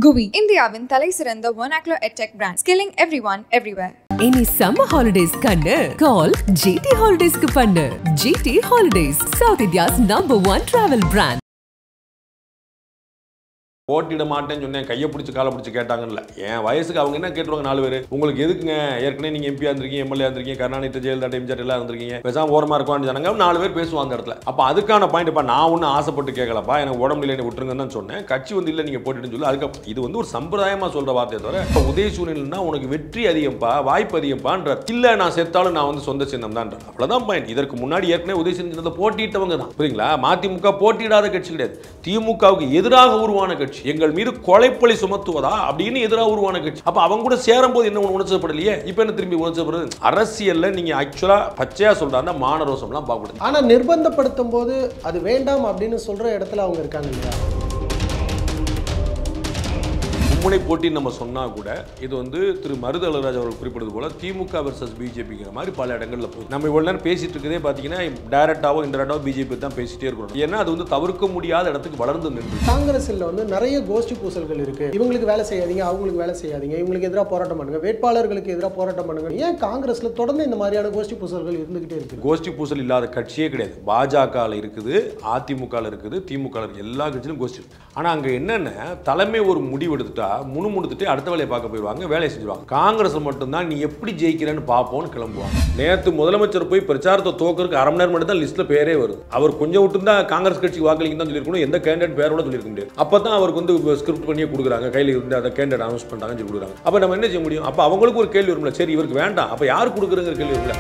GUI, இந்தியாவின் தலை சிறந்த vernacular edtech brand, skilling everyone, everywhere. Any summer holidays kannu, call GT Holidays ku pannu. GT Holidays, South India's #1 travel brand. போட்டிட மாட்டேன்னு சொன்னேன், கையை பிடிச்சி காலை பிடிச்சி கேட்டாங்கல்ல. என் வயசுக்கு அவங்க என்ன கேட்டுருவாங்க, 4 பேர் உங்களுக்கு எதுக்குங்க, ஏற்கனவே நீங்கள் எம்பியாக இருந்திருக்கீங்க, எம்எல்ஏ இருந்திருக்கீங்க, கருணாநிதி, ஜெயலலிதா, எம்ஜிஆர் எல்லாம் இருந்திருக்கீங்க, பேசாமல் ஓரமாக இருக்கும்னு சொன்னாங்க. 4 பேர் பேசுவாங்க அந்த இடத்துல. அப்போ அதுக்கான பாயிண்ட் இப்போ நான் ஒன்றும் ஆசைப்பட்டு கேட்கலப்பா, எனக்கு உடம்பு இல்லை விட்டுருங்கன்னு தான் சொன்னேன். கட்சி வந்து இல்லை நீங்கள் போட்டிட்டுன்னு சொல்லி அதுக்கு இது வந்து ஒரு சம்பிரதாயமாக சொல்கிற வார்த்தையை தவிர இப்போ உதயசூரியனா உனக்கு வெற்றி அதிகம்ப்பா, வாய்ப்பு அதிகம்ப்பான்ற இல்லை, நான் செத்தாலும் நான் வந்து சொந்த சின்னம் தான். அவ்வளோதான் பாயிண்ட். இதற்கு முன்னாடி ஏற்கனவே உதயசூரியன் சின்னத்தை போட்டிட்டவங்க தான், புரியுங்களா? மதிமுக போட்டியிடாத கட்சி கிடையாது, திமுகவுக்கு எதிராக உருவான கட்சி, எங்கள் மீது கொலைப்பழி சுமத்துவதா அப்படின்னு எதிராக உருவான கட்சி. அப்ப அவங்க கூட சேரும் போது என்ன உணர்ச்சப்படலையே, இப்ப என்ன திரும்பி உணர்ச்சப்படுது? அரசியல்ல நீங்க ஆக்சுவலா பச்சையா சொல்றாங்க, மானரோசம்லாம் பார்க்கப்படுது. ஆனா நிர்பந்தப்படுத்தும் போது அது வேண்டாம் அப்படின்னு சொல்ற இடத்துல அவங்க இருக்காங்க இல்லையா? மும்முனை போட்டி நம்ம சொன்னா கூட இது வந்து திரு மருதளராஜ் அவர்கள் குறிப்பிட்டது போல திமுக வெர்சஸ் பிஜேபிங்கிற மாதிரி பல இடங்கள்ல போகுது. நம்ம இவ்வளவு நேரம் பேசிட்டு இருக்கதே பாத்தீங்கன்னா டைரக்டாவோ இன்டெரக்டாவோ பிஜேபி தான் பேசிட்டே இருக்கணும். ஏன்னா அது வந்து தவிர்க்க முடியாத இடத்துக்கு வளர்ந்து நின்று. காங்கிரஸ்ல வந்து நிறைய கோஷ்டி பூசல்கள் இருக்கு. இவங்களுக்கு வேலை செய்யாதீங்க, அவங்களுக்கு வேலை செய்யாதீங்க, இவங்களுக்கு எதிராக போராட்டம் பண்ணுங்க, வேட்பாளர்களுக்கு எதிராக போராட்டம் பண்ணுங்க. ஏன் காங்கிரஸ்ல தொடர்ந்து இந்த மாதிரியான கோஷ்டி பூசல்கள் இருந்துகிட்டே இருக்கு? கோஷ்டி பூசல் இல்லாத கட்சியே கிடையாது. பாஜக இருக்குது, அதிமுக இருக்குது, திமுக எல்லா கட்சியிலும் கோஷ்டி. ஆனா அங்க என்னன்னா தலைமை ஒரு முடிவு எடுத்துட்டா முணுமுணுத்துட்டு அடுத்த வேலையை பார்க்க போயிடுவாங்க, வேலையை செஞ்சுருவாங்க. காங்கிரஸ் மட்டும்தான் நீ எப்படி ஜெயிக்கிறேன்னு பார்ப்போம்னு கிளம்புவாங்க. நேற்று முதலமைச்சர் போய் பிரச்சாரத்தை தோக்கறதுக்கு அரை மணி நேரம் மட்டும் தான் லிஸ்ட்ல பேரே வருது. அவர் கொஞ்சம் விட்டு தான் காங்கிரஸ் கட்சி வாக்களிங்க தான் சொல்லியிருக்கணும், எந்த கேண்டிடேட் பேரோட சொல்லியிருக்க முடியாது. அப்பதான் அவருக்கு வந்து ஸ்கிரிப்ட் பண்ணியே கொடுக்குறாங்க, கையில் இருந்து அதை கேண்டிடேட் அனௌன்ஸ் பண்ணுறாங்கன்னு சொல்லி கொடுக்குறாங்க. அப்போ நம்ம என்ன செய்ய முடியும்? அப்போ அவங்களுக்கு ஒரு கேள்வி வரும்ல, சரி இவருக்கு வேண்டாம், அப்போ யார் கொடுக்குறங்கிற கேள்வி வரும்ல.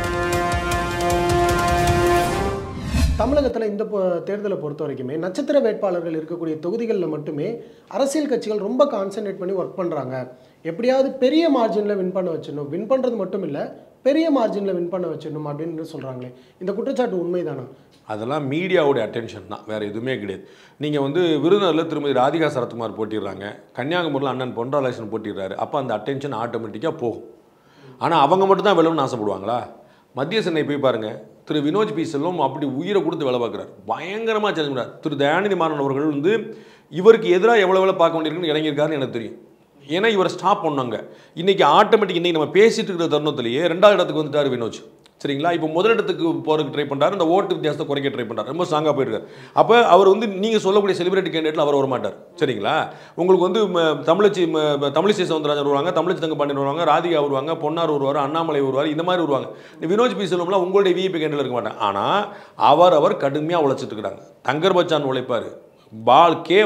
தமிழகத்தில் இந்த தேர்தலை பொறுத்த வரைக்குமே நட்சத்திர வேட்பாளர்கள் இருக்கக்கூடிய தொகுதிகளில் மட்டுமே அரசியல் கட்சிகள் ரொம்ப கான்சென்ட்ரேட் பண்ணி ஒர்க் பண்ணுறாங்க. எப்படியாவது பெரிய மார்ஜினில் வின் பண்ண வச்சிடணும், வின் பண்ணுறது மட்டும் இல்லை பெரிய மார்ஜினில் வின் பண்ண வச்சிடணும் அப்படின்னு சொல்கிறாங்களே, இந்த குற்றச்சாட்டு உண்மைதானா? அதெல்லாம் மீடியாவுடைய அட்டென்ஷன் தான், வேறு எதுவுமே கிடையாது. நீங்கள் வந்து விருதுநகரில் திருமதி ராதிகா சரத்குமார் போட்டிடுறாங்க, கன்னியாகுமரியில் அண்ணன் பொன்ராதாகிருஷ்ணன் போட்டிடுறாரு, அப்போ அந்த அட்டென்ஷன் ஆட்டோமேட்டிக்காக போகும். ஆனால் அவங்க மட்டும் தான் வெல்லணும்னு ஆசைப்படுவாங்களா? மத்திய சென்னை போய் பாருங்கள், திரு வினோஜ் பி செல்வம் அப்படி உயிரை கொடுத்து வேலை பார்க்குறாரு, பயங்கரமாக சேலஞ்ச் பண்ணுறாரு. திரு தயாநிதி மாறன் அவர்கள் வந்து இவருக்கு எதிராக எவ்வளோ வேலை பார்க்க வேண்டியிருக்குன்னு இறங்கியிருக்காருன்னு எனக்கு தெரியும். ஏன்னா இவரை ஸ்டாப் பண்ணாங்க. இன்றைக்கி ஆட்டோமேட்டிக் இன்றைக்கி நம்ம பேசிட்டு இருக்கிற தருணத்திலேயே 2வது இடத்துக்கு வந்துட்டார் வினோஜ், சரிங்களா? இப்போ முதல் இடத்துக்கு போகிறதுக்கு ட்ரை பண்ணுறாரு, இந்த ஓட்டு வித்தியாசத்தை குறைக்க ட்ரை பண்ணுறாரு, ரொம்ப ஸ்ட்ராங்காக போயிருக்காரு. அப்போ அவர் வந்து நீங்கள் சொல்லக்கூடிய செலிபிரிட்டி கேண்டிடேட்டில் அவர் வரமாட்டார், சரிங்களா? உங்களுக்கு வந்து தமிழிசை சவுந்தரராஜன் வருவாங்க, தமிழிசை தங்கப்பாண்டியன் வருவாங்க, ராதிகா வருவாங்க, பொன்னார் வருவார், அண்ணாமலை வருவார், இந்த மாதிரி வருவாங்க. வினோஜ் பி செல்வம்லாம் உங்களுடைய விஐபி கேண்டிடேட் இருக்க மாட்டாங்க. ஆனால் அவர் கடுமையாக உழைச்சிட்டு இருக்கிறாங்க. தங்கர் பச்சான் உழைப்பார்,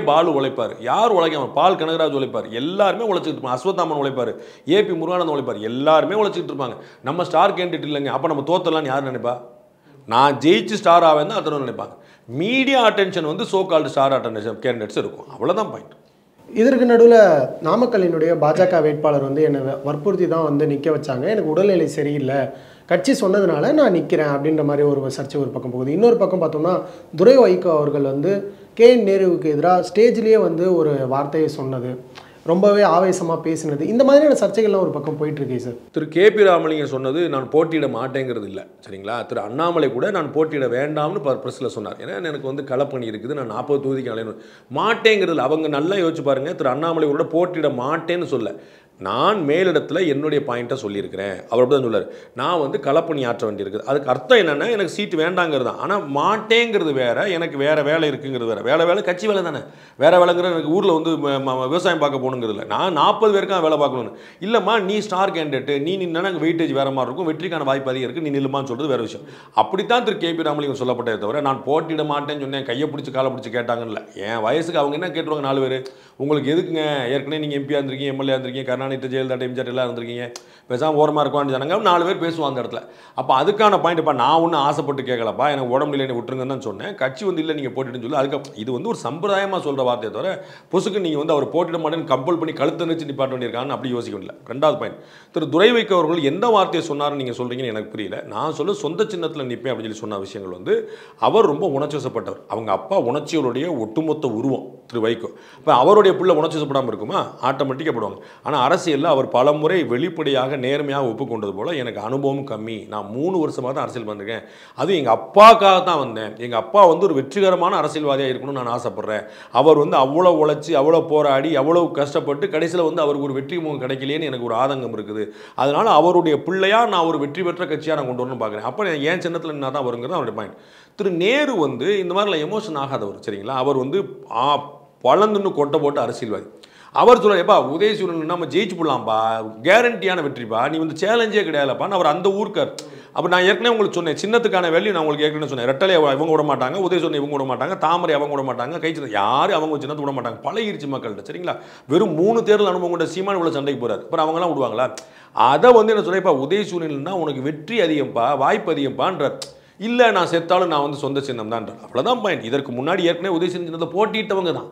பாலு உழைப்பார், யார் உழைக்காம, பால் கனகராஜ் உழைப்பார், எல்லாருமே உழைச்சிட்டு இருப்பாங்க. அஸ்வத்தாமன் உழைப்பார், ஏபி முருகானந்தம் உழைப்பார், எல்லாருமே உழைச்சிட்டு இருப்பாங்க. நம்ம ஸ்டார் கேண்டிடேட் இல்லைங்க, அப்போ நம்ம தோத்தலான்னு யார் நினைப்பா? நான் ஜெயிச்சு ஸ்டார் ஆவேன் தான் அத்தனை நினைப்பாங்க. மீடியா அட்டென்ஷன் வந்து so called star attention candidates இருக்கும், அவ்வளோதான் பாயிண்ட். இதற்கு நடுவில் நாமக்கல்லினுடைய பாஜக வேட்பாளர் வந்து என்னை வற்புறுத்தி தான் வந்து நிற்க வச்சாங்க, எனக்கு உடல்நிலை சரியில்லை, கட்சி சொன்னதுனால நான் நிற்கிறேன் அப்படின்ற மாதிரி ஒரு சர்ச்சை ஒரு பக்கம் போகுது. இன்னொரு பக்கம் பார்த்தோம்னா துரை வைகோ அவர்கள் வந்து KN நேருவுக்கு எதிராக ஸ்டேஜ்லேயே வந்து ஒரு வார்த்தையை சொன்னது, ரொம்பவே ஆவேசமாக பேசினது, இந்த மாதிரியான சர்ச்சைகள்லாம் ஒரு பக்கம் போயிட்டுருக்கே சார். திரு KP ராமலிங்கம் சொன்னது நான் போட்டியிட மாட்டேங்கிறது இல்லை, சரிங்களா? திரு அண்ணாமலை கூட நான் போட்டியிட வேண்டாம்னு ப்ரெஸ்ஸில் சொன்னார். ஏன்னா எனக்கு வந்து களப்பணி இருக்குது, நான் 40 தொகுதிக்கு அலையணும் மாட்டேங்கிறதுல அவங்க நல்லா யோசிச்சு பாருங்கள். திரு அண்ணாமலை கூட போட்டியிட மாட்டேன்னு சொல்ல, நான் மேலிடத்தில் என்னுடைய பாயிண்ட்டை சொல்லியிருக்கிறேன். அவர் அப்படி தான் சொல்லார், நான் வந்து களப்பணி ஆற்ற வேண்டியிருக்குது. அதுக்கு அர்த்தம் என்னென்னா எனக்கு சீட்டு வேண்டாங்கிறது தான். ஆனால் மாட்டேங்கிறது வேறு, எனக்கு வேறு வேலை இருக்குங்கிறது வேறு. வேலை கட்சி வேலை தானே, வேறு வேலைங்கிறது எனக்கு ஊரில் வந்து விவசாயம் பார்க்க போகணுங்கிறது இல்லை, நான் 40 பேருக்காக வேலை பார்க்கணுன்னு இல்லைம்மா. நீ ஸ்டார் கேண்டிடேட்டு, நீ நின்னா வெயிட்டேஜ் வேறு மாதிரி இருக்கும், வெற்றிக்கான வாய்ப்பு அதிகம் இருக்குது, நீ நில்லுமான்னு சொல்கிறது வேறு விஷயம். அப்படித்தான் திரு KP ராமலிங்கம் சொல்லப்பட்டதை தவிர நான் போட்டியிட மாட்டேன்னு சொன்னேன், கையை பிடிச்சி காலை பிடிச்சி கேட்டாங்கன்னு. என் வயசுக்கு அவங்க என்ன கேட்டுருவாங்க, 4 பேர் உங்களுக்கு எதுக்குங்க, ஏற்கனவே நீங்கள் எம்பியாக இருந்திருக்கீங்க, எம்எல்ஏ இருந்திருக்கீங்க, கருணாநிதி, ஜெயலலிதா, எம்ஜிஆர் எல்லாம் இருந்திருக்கீங்க, பேசாமல் ஓரமாக இருக்கும்னு சொன்னாங்க. 4 பேர் பேசுவாங்க அந்த இடத்துல. அப்போ அதுக்கான பாயிண்ட்ப்பா நான் ஒன்றும் ஆசைப்பட்டு கேட்கலப்பா, எனக்கு உடம்பு இல்லைன்னு விட்டுருங்கன்னு தான் சொன்னேன். கட்சி வந்து இல்லை நீங்கள் போட்டிட்டுன்னு சொல்லி அதுக்கு இது வந்து ஒரு சம்பிரதாயமாக சொல்கிற வார்த்தையை தவிர பொசுக்கு நீங்கள் வந்து அவர் போட்டிட மாட்டேன்னு கம்பல் பண்ணி கழுத்தை நிறுத்தி நிப்பாட்ட வேண்டியிருக்காங்கன்னு அப்படி யோசிக்க முடியல. 2வது பாயிண்ட், திரு துரை வைகோ அவர்கள் எந்த வார்த்தையை சொன்னார்னு நீங்கள் சொல்கிறீங்கன்னு எனக்கு புரியல. நான் சொல்ல சொந்த சின்னத்தில் நிற்பேன் அப்படின்னு சொல்லி சொன்ன விஷயங்கள் வந்து அவர் ரொம்ப உணர்ச்சி வசப்பட்டவர். அவங்க அப்பா உணர்ச்சிகளுடைய ஒட்டுமொத்த உருவம், திரு வைகோ. இப்போ அவருடைய பிள்ளை உணர்ச்சி வசப்படாமல் இருக்குமா? ஆட்டோமேட்டிக்காக படுவாங்க. ஆனால் அரசியலில் அவர் பல முறை வெளிப்படையாக நேர்மையாக ஒப்புக்கொண்டது போல் எனக்கு அனுபவம் கம்மி, நான் 3 வருஷமாக தான் அரசியல் பண்ணிருக்கேன், அதுவும் எங்கள் அப்பாவுக்காக தான் வந்தேன், எங்கள் அப்பா வந்து ஒரு வெற்றிகரமான அரசியல்வாதியாக இருக்கணும்னு நான் ஆசைப்பட்றேன், அவர் வந்து அவ்வளோ உழைச்சி அவ்வளோ போராடி அவ்வளோ கஷ்டப்பட்டு கடைசியில் வந்து அவருக்கு ஒரு வெற்றி முகம் கிடைக்கலையேன்னு எனக்கு ஒரு ஆதங்கம் இருக்குது, அதனால் அவருடைய பிள்ளையாக நான் ஒரு வெற்றி பெற்ற கட்சியாக நான் கொண்டு வரணும்னு பார்க்குறேன். அப்போ ஏன் சின்னத்தில் என்ன தான் வருங்கிறது அவருடைய பாயிண்ட். திரு நேரு வந்து இந்த மாதிரிலாம் எமோஷன் ஆகாதவர், சரிங்களா? அவர் வந்து பழந்துன்னு கொட்டை போட்டு அரசியல்வாதி. அவர் சொல்கிறார், எப்பா உதயசூரன் நம்ம ஜெயிச்சு போடலாம்ப்பா, கேரண்டியான வெற்றிப்பா, நீ வந்து சேலஞ்சே கிடையாதுப்பான்னு அவர் அந்த ஊருக்கார். அப்போ நான் ஏற்கனவே உங்களுக்கு சொன்னேன், சின்னத்துக்கான வேல்யூ நான் உங்களுக்கு ஏற்கனவே சொன்னேன். ரெட்டலை இவங்க விட மாட்டாங்க, உதயசூரன் இவங்க விட மாட்டாங்க, தாமரை அவங்க விட மாட்டாங்க, கைச்சின்ன யாரும் அவங்க சின்னத்தை விட மாட்டாங்க. பழகிருச்சு மக்கள்கிட்ட, சரிங்களா? வெறும் 3 தேர்தல் அனுபவம் கொண்ட சீமான் இவ்வளோ சண்டைக்கு போகிறார், அப்புறம் அவங்களாம் விடுவாங்களா? அதை வந்து என்ன சொல்கிறேன்ப்பா, உதயசூரன்னா உனக்கு வெற்றி அதிகம்ப்பா, வாய்ப்பு அதிகம்ப்பான்றார். இல்லை நான் செத்தாலும் நான் வந்து சொந்த சின்னம் தான்றார். அவ்வளோதான் பாயிண்ட். இதற்கு முன்னாடி ஏற்கனவே உதயசூரன் சின்னத்தை போட்டியிட்டவங்க தான்,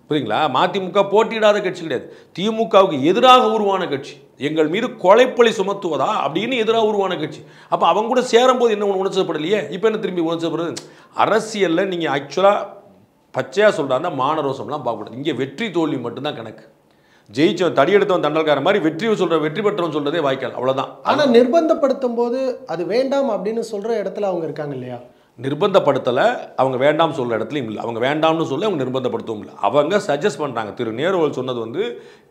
புரியுங்களா? மதிமுக போட்டியிடாத கட்சி கிடையாது, திமுகவுக்கு எதிராக உருவான கட்சி, எங்கள் மீது கொலைப்பழி சுமத்துவதா அப்படின்னு எதிராக உருவான கட்சி. அப்போ அவங்க கூட சேரும்போது என்ன உணர்ச்சப்படலையே, இப்போ என்ன திரும்பி உணர்ச்சப்படுறது? அரசியலில் நீங்கள் ஆக்சுவலாக பச்சையாக சொல்கிறாருன்னா மானரோசம்லாம் பார்க்கக்கூடாது. இங்கே வெற்றி தோல்வி மட்டும்தான் கணக்கு. ஜெயிச்சவன் தடி எடுத்தவன் தண்டல்கார மாதிரி வெற்றி பெற்றவன் சொல்கிறதே வாய்க்கால், அவ்வளோதான். ஆனால் நிர்பந்தப்படுத்தும் போது அது வேண்டாம் அப்படின்னு சொல்கிற இடத்துல அவங்க இருக்காங்க இல்லையா? நிர்பந்தப்படுத்தலை, அவங்க வேண்டாம் சொல்கிற இடத்துலையும் இல்லை, அவங்க வேண்டாம்னு சொல்ல அவங்க நிர்பந்தப்படுத்தவும் இல்லை, அவங்க சஜஸ்ட் பண்ணுறாங்க. திரு நேரு சொன்னது வந்து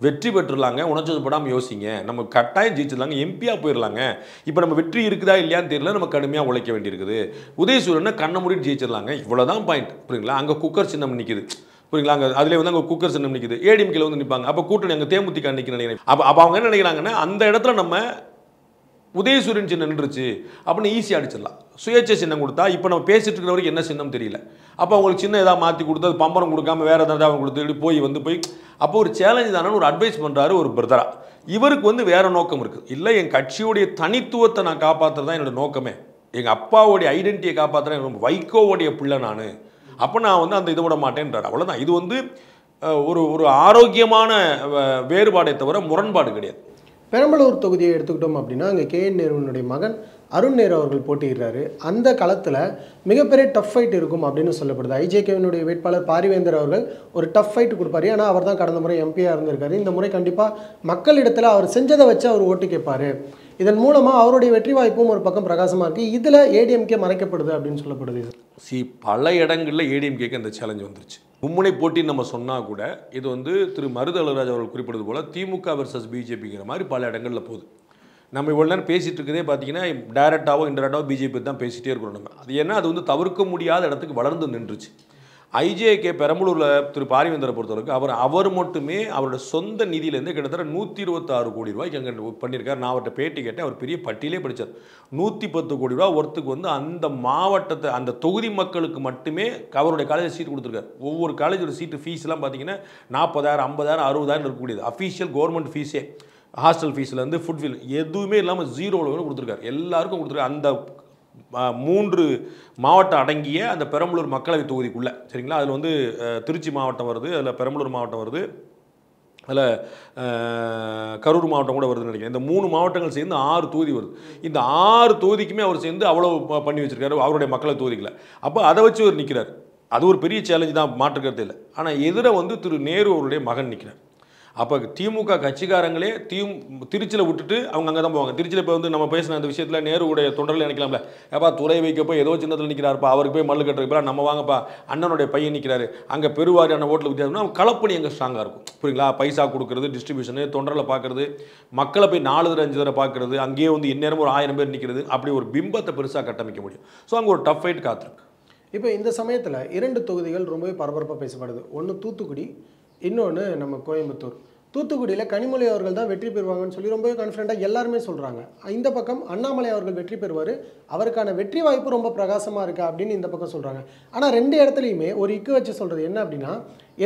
வெற்றி பெற்றுலாங்க, உணர்ச்சிப்படாமல் யோசிங்க, நம்ம கட்டாயம் ஜெயிச்சிடலாங்க, எம்பியாக போயிடலாங்க, இப்போ நம்ம வெற்றி இருக்குதா இல்லையான்னு தெரியல, நம்ம கடுமையாக உழைக்க வேண்டியிருக்குது, உதயசூரனை கண்ணை மூடிட்டு ஜெயிச்சிடலாங்க, இவ்வளோதான் பாயிண்ட், புரியுங்களா? அங்கே குக்கர் சின்னம் நிற்கிது, புரியுங்களா? அங்கே அதிலே வந்து அங்கே குக்கர் சின்னம் நிற்கிது, ஏடிஎம்கேல வந்து நிற்பாங்க, அப்போ கூட்டணி அங்கே தேமுதிக நிற்க நினைக்கிறேன். அப்போ அவங்க என்ன நினைக்கிறாங்கன்னா, அந்த இடத்துல நம்ம உதயசூரன் சின்னம் நின்றுச்சு அப்படின்னு ஈஸியாக அடிச்சிடலாம். சுயேட்சை சின்னம் கொடுத்தா இப்போ நம்ம பேசிட்டு இருக்கிற வரைக்கும் என்ன சின்னம் தெரியல, அப்போ அவங்களுக்கு சின்ன ஏதாவது மாற்றி கொடுத்து அது பம்பரம் கொடுக்காம வேறு ஏதாவது அவங்க கொடுத்து போய் அப்போ ஒரு சேலஞ்சு தானே ஒரு அட்வைஸ் பண்ணுறாரு ஒரு பிரதரா. இவருக்கு வந்து வேறு நோக்கம் இருக்குது. இல்லை, என் கட்சியோடைய தனித்துவத்தை நான் காப்பாற்றுறது தான் என்னோடய நோக்கமே, எங்கள் அப்பாவோடைய ஐடென்டிட்டியை காப்பாற்றுறேன், வைகோவோடைய பிள்ளை நான், அப்போ நான் வந்து அந்த இதை விட மாட்டேன்றார். அவ்வளோதான். இது வந்து ஒரு ஆரோக்கியமான வேறுபாடை தவிர முரண்பாடு கிடையாது. பெரம்பலூர் தொகுதியை எடுத்துக்கிட்டோம் அப்படின்னா அங்கே கேஎன் நேருனுடைய மகன் அருண் நேரு அவர்கள் போட்டியிடுறாரு. அந்த களத்தில் மிகப்பெரிய டஃப் ஃபைட் இருக்கும் அப்படின்னு சொல்லப்படுது. ஐஜேகேவினுடைய வேட்பாளர் பாரிவேந்தர் அவர்கள் ஒரு டஃப் ஃபைட் கொடுப்பாரு. ஏன்னா அவர் தான் கடந்த முறை எம்பியாக இருந்திருக்காரு. இந்த முறை கண்டிப்பாக மக்களிடத்தில் அவர் செஞ்சதை வச்சு அவர் ஓட்டு கேட்பார். இதன் மூலமாக அவருடைய வெற்றி வாய்ப்பும் ஒரு பக்கம் பிரகாசமாக இருக்குது. இதில் ஏடிஎம்கே மறைக்கப்படுது அப்படின்னு சொல்லப்படுது. பல இடங்களில் ஏடிஎம்கேக்கு அந்த சேலஞ்ச் வந்துருச்சு. மும்முனை போட்டின்னு நம்ம சொன்னால் கூட இது வந்து திரு மருதளராஜ் அவர்கள் குறிப்பிட்டது போல் திமுக வர்சஸ் பிஜேபிங்கிற மாதிரி பல இடங்களில் போகுது. நம்ம இவ்வளோ நேரம் பேசிகிட்டு இருக்கதே பார்த்தீங்கன்னா டைரெக்டாவோ இன்டெரக்டாவோ பிஜேபி தான் பேசிகிட்டே இருக்கிறோம் நம்ம. அது ஏன்னா அது வந்து தவிர்க்க முடியாத இடத்துக்கு வளர்ந்து நின்றுச்சு. ஐஜேகே பெரம்பலூரில் திரு பாரிவேந்தரை பொறுத்தவரைக்கும் அவர் மட்டுமே அவரோட சொந்த நிதியிலேருந்து கிட்டத்தட்ட 126 கோடி ரூபாய்க்கு அங்கே பண்ணியிருக்காரு. நான் அவர்கிட்ட பேட்டி கேட்டேன், அவர் பெரிய பட்டியலே படித்தார். 110 கோடி ரூபா ஒருத்துக்கு வந்து அந்த மாவட்டத்தை அந்த தொகுதி மக்களுக்கு மட்டுமே அவருடைய காலேஜில் சீட்டு கொடுத்துருக்காரு. ஒவ்வொரு காலேஜோட சீட்டு ஃபீஸ்லாம் பார்த்தீங்கன்னா 40,000 50,000 60,000 இருக்கக்கூடியது. அஃபீஷியல் கவர்மெண்ட் ஃபீஸே, ஹாஸ்டல் ஃபீஸ்லேருந்து ஃபுட் ஃபீல் எதுவுமே இல்லாமல் 0 கொடுத்துருக்காரு. எல்லாருக்கும் கொடுத்துருக்காரு. அந்த 3 மாவட்டம் அடங்கிய அந்த பெரம்பலூர் மக்களவை தொகுதிக்குள்ளே, சரிங்களா? அதில் வந்து திருச்சி மாவட்டம் வருது, அதில் பெரம்பலூர் மாவட்டம் வருது, அதில் கரூர் மாவட்டம் கூட வருதுன்னு நினைக்கிறேன். இந்த 3 மாவட்டங்கள் சேர்ந்து 6 தொகுதி வருது. இந்த 6 தொகுதிக்குமே அவர் சேர்ந்து அவ்வளோ பண்ணி வச்சுருக்காரு அவருடைய மக்களவை தொகுதிகளை. அப்போ அதை வச்சு அவர் நிற்கிறார். அது ஒரு பெரிய சேலஞ்சு தான், மாற்றுக்கிறது இல்லை. ஆனால் எதிர வந்து திரு நேரு அவருடைய மகன் நிற்கிறார். அப்போ திமுக கட்சிக்காரங்களே திருச்சியில் விட்டுட்டு அவங்க அங்கே தான் போவாங்க. திருச்சியில் இப்போ வந்து நம்ம பேசின அந்த விஷயத்தில் நேருடைய தொண்டர்கள் நினைக்கலாம்ல, ஏப்பா துறை வைக்கப்போ ஏதோ சின்னத்தில் நிற்கிறாருப்பா, அவருக்கு போய் மல்லு கட்டுறப்பா நம்ம வாங்கப்பா, அண்ணனுடைய பையன் நிற்கிறாரு, அங்கே பெருவாரியான ஓட்டில் வித்தியாசம்னா களப்பணி எங்கே ஸ்ட்ராங்காக இருக்கும், புரியுங்களா? பைசா கொடுக்குறது, டிஸ்ட்ரிபியூஷனு, தொண்டர்களை பார்க்குறது, மக்களை போய் 4 தடவை 5 தடவை பார்க்குறது, அங்கேயே வந்து எந்நேரமும் ஒரு 1000 பேர் நிற்கிறது, அப்படி ஒரு பிம்பத்தை பெருசாக கட்டமைக்க முடியும். ஸோ அங்கே ஒரு டஃப் ஃபைட் காத்திருக்கு. இப்போ இந்த சமயத்தில் 2 தொகுதிகள் ரொம்பவே பரபரப்பாக பேசப்படுது. ஒன்று தூத்துக்குடி, இன்னொன்று நம்ம கோயம்புத்தூர். தூத்துக்குடியில் கனிமொழி அவர்கள் தான் வெற்றி பெறுவாங்கன்னு சொல்லி ரொம்பவே கான்ஃபிடென்ட்டாக எல்லாருமே சொல்கிறாங்க. இந்த பக்கம் அண்ணாமலை அவர்கள் வெற்றி பெறுவார், அவருக்கான வெற்றி வாய்ப்பு ரொம்ப பிரகாசமாக இருக்கா அப்படின்னு இந்த பக்கம் சொல்கிறாங்க. ஆனால் 2 இடத்துலையுமே ஒரு இக்கு வச்சு சொல்கிறது என்ன அப்படின்னா,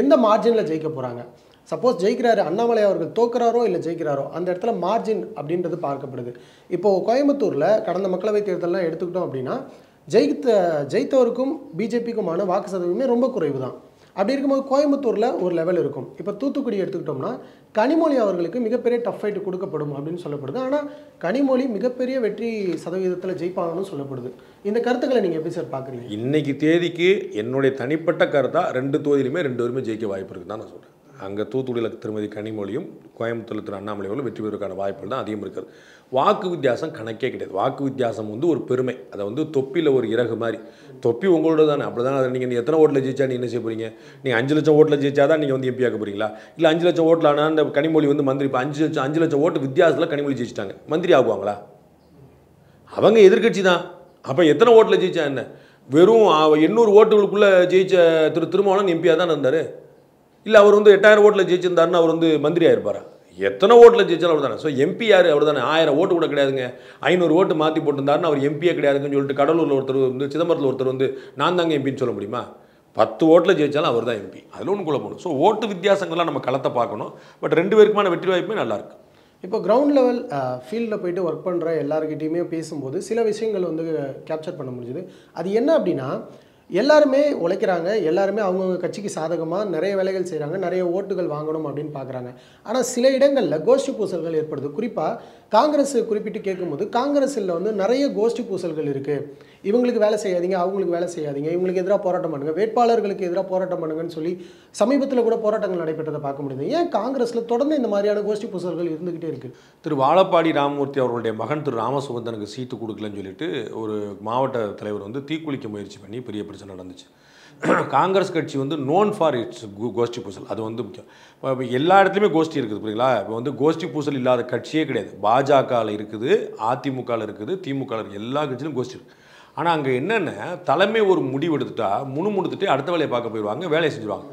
எந்த மார்ஜினில் ஜெயிக்க போகிறாங்க. சப்போஸ் ஜெயிக்கிறாரு, அண்ணாமலை அவர்கள் தோக்குறாரோ இல்லை ஜெயிக்கிறாரோ, அந்த இடத்துல மார்ஜின் அப்படின்றது பார்க்கப்படுது. இப்போது கோயம்புத்தூரில் கடந்த மக்களவைத் தேர்தலெலாம் எடுத்துக்கிட்டோம் அப்படின்னா ஜெயித்தவருக்கும் பிஜேபிக்குமான வாக்கு சதவீதமே ரொம்ப குறைவு தான். அப்படி இருக்கும்போது கோயம்புத்தூரில் ஒரு லெவல் இருக்கும். இப்போ தூத்துக்குடி எடுத்துக்கிட்டோம்னா கனிமொழி அவர்களுக்கு மிகப்பெரிய டஃப் ஃபைட் கொடுக்கப்படும் அப்படின்னு சொல்லப்படுது. ஆனால் கனிமொழி மிகப்பெரிய வெற்றி சதவீதத்தில் ஜெயிப்பாங்கன்னு சொல்லப்படுது. இந்த கருத்துக்களை நீங்கள் எப்படி சார் பார்க்குறீங்க? இன்னைக்கு தேதிக்கு என்னுடைய தனிப்பட்ட கருத்தாக 2 தொகுதியிலுமே 2 பேருமே ஜெயிக்க வாய்ப்பு இருக்குன்னு தான் நான் சொல்கிறேன். அங்கே தூத்துக்குடியில் திருமதி கனிமொழியும் கோயம்புத்தூரில் திரு அண்ணாமலையும் வெற்றி பெறுவதற்கான வாய்ப்புகள் தான் அதிகம் இருக்கிறது. வாக்கு வித்தியாசம் கணக்கே கிடையாது. வாக்கு வித்தியாசம் வந்து ஒரு பெருமை. அதை வந்து தொப்பியில் ஒரு இறகு மாதிரி. தொப்பி உங்களோட தானே, அப்படி தானே. அதை நீங்கள் எத்தனை ஓட்டில் ஜெயிச்சா நீ என்ன செய்ய போகிறீங்க? நீங்கள் 5 லட்சம் ஓட்டில் ஜெயிச்சா தான் நீங்கள் வந்து எம்பி ஆக்க போகிறீங்களா? இல்லை 5 லட்சம் ஓட்டில் ஆனால் அந்த கனிமொழி வந்து மந்திரி இப்போ 5 லட்சம் ஓட்டு வித்தியாசத்தில் கனிமொழி ஜெயிச்சிட்டாங்க, மந்திரி ஆகுவாங்களா? அவங்க எதிர்கட்சி தான். அப்போ எத்தனை ஓட்டில் ஜெயிச்சா என்ன? வெறும் 800 ஓட்டுகளுக்குள்ளே ஜெயிச்ச திருமாவளவன் எம்பியாக தான் இருந்தார். இல்லை அவர் வந்து 8000 ஓட்டில் ஜெயிச்சிருந்தாருன்னு அவர் வந்து மந்திரி ஆயிருப்பாரா? எத்தனை ஓட்டில் ஜெயிச்சாலும் அவர் தானே. ஸோ எம்பி யார்? அவர் தானே. 1000 ஓட்டு கூட கிடையாதுங்க. 500 ஓட்டு மாற்றி போட்டிருந்தாருன்னு அவர் எம்பியே கிடையாதுன்னு சொல்லிட்டு கடலூரில் ஒருத்தர் வந்து சிதம்பரத்தில் ஒருத்தர் வந்து நான் தாங்க எம்பின்னு சொல்ல முடியுமா? 10 ஓட்டில் ஜெயிச்சாலும் அவர் தான் எம்பி. அதில் ஒன்று குள்ள போகணும். ஸோ ஓட்டு வித்தியாசங்கள்லாம் நம்ம களத்தை பார்க்கணும். பட் 2 பேருக்குமான வெற்றி வாய்ப்புமே நல்லாயிருக்கு. இப்போ கிரவுண்ட் லெவல் ஃபீல்டில் போயிட்டு ஒர்க் பண்ணுற எல்லாருக்கிட்டையுமே பேசும்போது சில விஷயங்கள் வந்து கேப்சர் பண்ண முடிஞ்சுது. அது என்ன அப்படின்னா, எல்லாருமே உழைக்கிறாங்க, எல்லாருமே அவங்கவுங்க கட்சிக்கு சாதகமாக நிறைய வேலைகள் செய்கிறாங்க, நிறைய ஓட்டுகள் வாங்கணும் அப்படின்னு பார்க்குறாங்க. ஆனால் சில இடங்களில் கோஷ்டி பூசல்கள் ஏற்படுது. குறிப்பாக காங்கிரஸ் குறிப்பிட்டு கேட்கும்போது காங்கிரஸில் வந்து நிறைய கோஷ்டி பூசல்கள் இருக்குது. இவங்களுக்கு வேலை செய்யாதீங்க, அவங்களுக்கு வேலை செய்யாதீங்க, இவங்களுக்கு எதிராக போராட்டம் பண்ணுங்கள், வேட்பாளர்களுக்கு எதிராக போராட்டம் பண்ணுங்கன்னு சொல்லி சமீபத்தில் கூட போராட்டங்கள் நடைபெற்றதை பார்க்க முடியுது. ஏன் காங்கிரஸில் தொடர்ந்து இந்த மாதிரியான கோஷ்டி பூசல்கள் இருந்துக்கிட்டே இருக்குது? திரு வாழப்பாடி ராமமூர்த்தி அவர்களுடைய மகன் திரு ராமசுகந்தனுக்கு சீட்டு கொடுக்கலன்னு சொல்லிட்டு ஒரு மாவட்ட தலைவர் வந்து தீக்குளிக்க முயற்சி பண்ணி பெரிய பிரச்சனை நடந்துச்சு. காங்கிரஸ் கட்சி வந்து நோன் ஃபார் இட்ஸ் கோஷ்டி பூசல். அது வந்து முக்கியம். இப்போ எல்லா இடத்துலையுமே கோஷ்டி இருக்குது, புரியுங்களா? இப்போ வந்து கோஷ்டி பூசல் இல்லாத கட்சியே கிடையாது. பாஜகவில் இருக்குது, அதிமுகவில் இருக்குது, திமுகவில் இருக்குது, எல்லா கட்சியிலும் கோஷ்டி இருக்குது. ஆனால் அங்கே என்னென்ன தலைமை ஒரு முடிவு எடுத்துட்டா முணுமுணுத்துட்டு அடுத்த வேலையை பார்க்க போயிடுவாங்க, வேலையை செஞ்சுருவாங்க.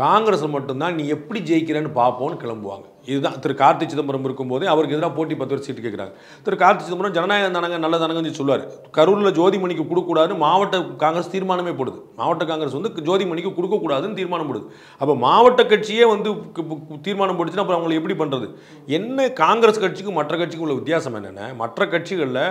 காங்கிரஸில் மட்டும்தான் நீ எப்படி ஜெயிக்கிறேன்னு பார்ப்போன்னு கிளம்புவாங்க. இதுதான் திரு கார்த்தி சிதம்பரம் இருக்கும்போதே அவருக்கு எதிராக போட்டி 10 பேர் சீட்டு கேட்குறாங்க. திரு கார்த்தி சிதம்பரம் ஜனநாயகம் தானங்க, நல்ல தானங்கன்னு சொல்லுவார். கரூரில் ஜோதிமணிக்கு கொடுக்கக்கூடாதுன்னு மாவட்ட காங்கிரஸ் தீர்மானமே போடுது. மாவட்ட காங்கிரஸ் வந்து ஜோதிமணிக்கு கொடுக்கக்கூடாதுன்னு தீர்மானம் போடுது. அப்போ மாவட்ட கட்சியே வந்து தீர்மானம் போடுச்சுன்னா அப்புறம் அவங்களை எப்படி பண்ணுறது? என்ன காங்கிரஸ் கட்சிக்கும் மற்ற கட்சிக்கும் உள்ள வித்தியாசம் என்னென்ன, மற்ற கட்சிகளில்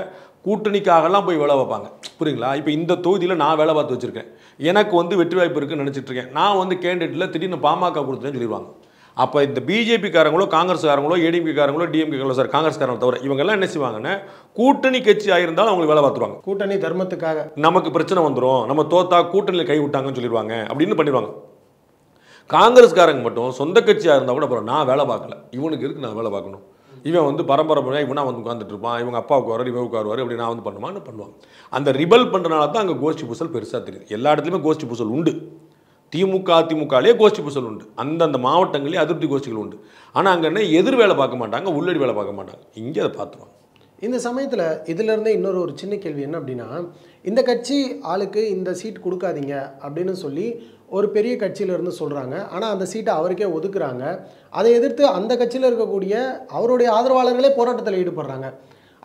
கூட்டணிக்காகலாம் போய் வேலை வைப்பாங்க, புரியுங்களா? இப்போ இந்த தொகுதியில் நான் வேலை பார்த்து வச்சுருக்கேன், எனக்கு வந்து வெற்றி வாய்ப்பு இருக்குன்னு நினச்சிட்டு இருக்கேன், நான் வந்து கேண்டிடேட்டில் திடீர்னு பாமக கொடுத்துட்டேன்னு சொல்லிடுவாங்க. அப்போ இந்த பிஜேபிக்காரங்களோ காங்கிரஸ்காரங்களோ ஏடிஎம்கேக்காரங்களோ டிஎம்கேக்காரங்களோ சார் காங்கிரஸ்காரங்களை தவிர இவங்கெல்லாம் என்ன செய்வாங்கன்னா கூட்டணி கட்சி ஆயிருந்தாலும் அவங்களுக்கு வேலை பார்த்துருவாங்க. கூட்டணி தர்மத்துக்காக நமக்கு பிரச்சனை வந்துடும், நம்ம தோத்தா கூட்டணியில் கை விட்டாங்கன்னு சொல்லிடுவாங்க அப்படின்னு பண்ணிடுவாங்க. காங்கிரஸ்காரங்க மட்டும் சொந்த கட்சியாக இருந்தால் கூட அப்புறம் நான் வேலை பார்க்கல, இவனுக்கு இருக்கு நான் வேலை பார்க்கணும், இவன் வந்து பரம்பரை இவனா வந்து உட்காந்துட்டு இருப்பான், இவங்க அப்பாவுக்கு வர இவன் உட்காருவார், அப்படி நான் வந்து பண்ணுவான்னு பண்ணுவாங்க. அந்த ரிபல் பண்ணுறனால தான் அங்கே கோஷ்டி பூசல் பெருசாக தெரியுது. எல்லா இடத்துலையுமே கோஷ்டி பூசல் உண்டு. திமுக அதிமுகலேயே கோஷ்டி பூசல் உண்டு, அந்தந்த மாவட்டங்களே அதிருப்தி கோஷ்டிகள் உண்டு. ஆனால் அங்கே என்ன எதிர் வேலை பார்க்க மாட்டாங்க, உள்ளடி வேலை பார்க்க மாட்டாங்க. இங்கே அதை பார்த்துருவாங்க. இந்த சமயத்தில் இதிலேருந்தே ஒரு சின்ன கேள்வி என்ன அப்படின்னா, இந்த கட்சி ஆளுக்கு இந்த சீட் கொடுக்காதீங்க அப்படின்னு சொல்லி ஒரு பெரிய கட்சியிலேருந்து சொல்கிறாங்க. ஆனால் அந்த சீட்டை அவருக்கே ஒதுக்குறாங்க. அதை எதிர்த்து அந்த கட்சியில் இருக்கக்கூடிய அவருடைய ஆதரவாளர்களே போராட்டத்தில் ஈடுபடுறாங்க.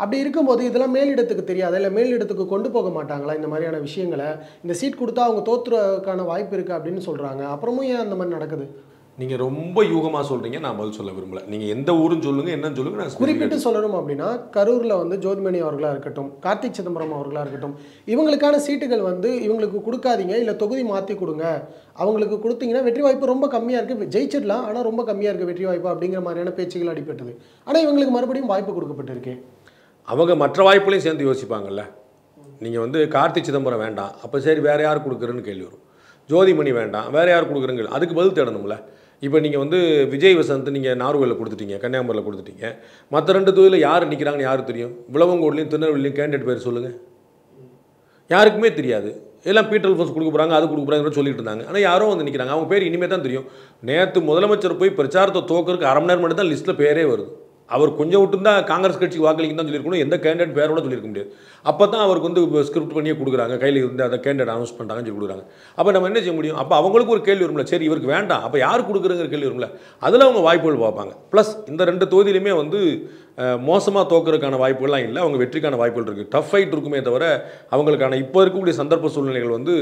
அப்படி இருக்கும்போது இதெல்லாம் மேலிடத்துக்கு தெரியாதா, இல்லை மேலிடத்துக்கு கொண்டு போக மாட்டாங்களா இந்த மாதிரியான விஷயங்களை? இந்த சீட் கொடுத்தா அவங்க தோற்றுறதுக்கான வாய்ப்பு இருக்குது அப்படின்னு சொல்கிறாங்க. அப்புறமும் ஏன் அந்த மாதிரி நடக்குது? நீங்கள் ரொம்ப யூகமாக சொல்கிறீங்க, நான் பதில் சொல்ல விரும்பல. நீங்கள் எந்த ஊருன்னு சொல்லுங்கள், என்னன்னு சொல்லுங்கள். நான் குறிப்பிட்டு சொல்லணும் அப்படின்னா கரூரில் வந்து ஜோதிமணி அவர்களாக இருக்கட்டும், கார்த்திக் சிதம்பரம் அவர்களாக இருக்கட்டும், இவங்களுக்கான சீட்டுகள் வந்து இவங்களுக்கு கொடுக்காதீங்க, இல்லை தொகுதி மாற்றி கொடுங்க, அவங்களுக்கு கொடுத்தீங்கன்னா வெற்றி வாய்ப்பு ரொம்ப கம்மியாக இருக்குது, ஜெயிச்சிடலாம் ஆனால் ரொம்ப கம்மியாக இருக்குது வெற்றி வாய்ப்பு அப்படிங்கிற மாதிரியான பேச்சுகள் அடிபட்டது. ஆனால் இவங்களுக்கு மறுபடியும் வாய்ப்பு கொடுக்கப்பட்டிருக்கு. அவங்க மற்ற வாய்ப்புகளையும் சேர்ந்து யோசிப்பாங்கல்ல. நீங்கள் வந்து கார்த்திக் சிதம்பரம் வேண்டாம், அப்போ சரி வேறு யார் கொடுக்குறேன்னு கேள்வி வரும். ஜோதிமணி வேண்டாம், வேறு யார் கொடுக்குறேங்க, அதுக்கு பதில் தேடணும்ல. இப்போ நீங்கள் வந்து விஜய் வசந்த் நீங்கள் நார்வேலில் கொடுத்துட்டீங்க, கன்னியாகுமரியில் கொடுத்துட்டீங்க, மற்ற 2 தொகுதியில் யார் நிற்கிறாங்கன்னு யாருக்கு தெரியும்? விளவங்கோட்லையும் திருநெல்வேலியும் கேண்டிடேட் பேர் சொல்லுங்கள், யாருக்குமே தெரியாது. எல்லாம் பீட்டர் ஃபோர்ஸ் கொடுக்க போகிறாங்க, அது கொடுக்க போகிறாங்கன்னு சொல்லிட்டு இருந்தாங்க. ஆனால் யாரோ வந்து நிற்கிறாங்க, அவங்க பேர் இனிமேல் தான் தெரியும். நேற்று முதலமைச்சர் போய் பிரச்சாரத்தை தோக்கிறதுக்கு அரை மணி நேரம் மட்டும் தான் லிஸ்ட்டில் பேரே வருது. அவர் கொஞ்சம் விட்டு தான் காங்கிரஸ் கட்சிக்கு வாக்களிக்கு தான் சொல்லியிருக்கணும், எந்த கேண்டிடேட் பேரோட சொல்லியிருக்க முடியாது. அப்போ தான் அவருக்கு வந்து ஸ்கிரிப்ட் பண்ணியே கொடுக்குறாங்க, கையில் இருந்து அந்த கேண்டிடேட் அனௌன்ஸ் பண்ணுறாங்கன்னு சொல்லி கொடுக்குறாங்க. அப்போ நம்ம என்ன செய்ய முடியும்? அப்போ அவங்களுக்கு ஒரு கேள்வி வரும்ல, சரி இவருக்கு வேண்டாம், அப்போ யார் கொடுக்குறங்கிற கேள்வி வரும்ல. அதில் அவங்க வாய்ப்புகள் பார்ப்பாங்க. ப்ளஸ் இந்த 2 தொகுதியிலுமே வந்து மோசமாக தோக்கிறதுக்கான வாய்ப்புகள்லாம் இல்லை, அவங்க வெற்றிக்கான வாய்ப்புகள் இருக்குது. டஃப் ஃபைட் இருக்குமே தவிர அவங்களுக்கான இப்போ இருக்கக்கூடிய சந்தர்ப்ப சூழ்நிலைகள் வந்து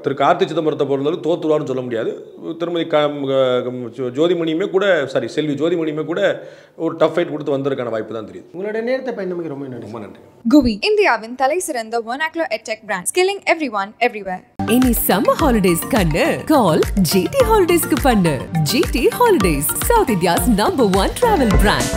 திரு கார்த்தி சிதம்பரத்தை பொறுத்தவரை தோற்றுவார்னு சொல்ல முடியாது. திருமதி ஜோதிமணியுமே கூட செல்வி ஜோதிமணியுமே கூட ஒரு டஃப் ஃபைட் கொடுத்து வந்ததுக்கான வாய்ப்பு தான் தெரியுது. உங்களுடைய நேரத்தை பயணமைக்கு ரொம்ப நன்றி. GUVI, இந்தியாவின் தலை சிறந்த vernacular edtech brand, skilling everyone everywhere. இனி சம்மர் ஹாலிடேஸ் கண்ணு கால் GT ஹாலிடேஸ்க்கு பண்ணு. GT holidays, south India's number 1 travel brand.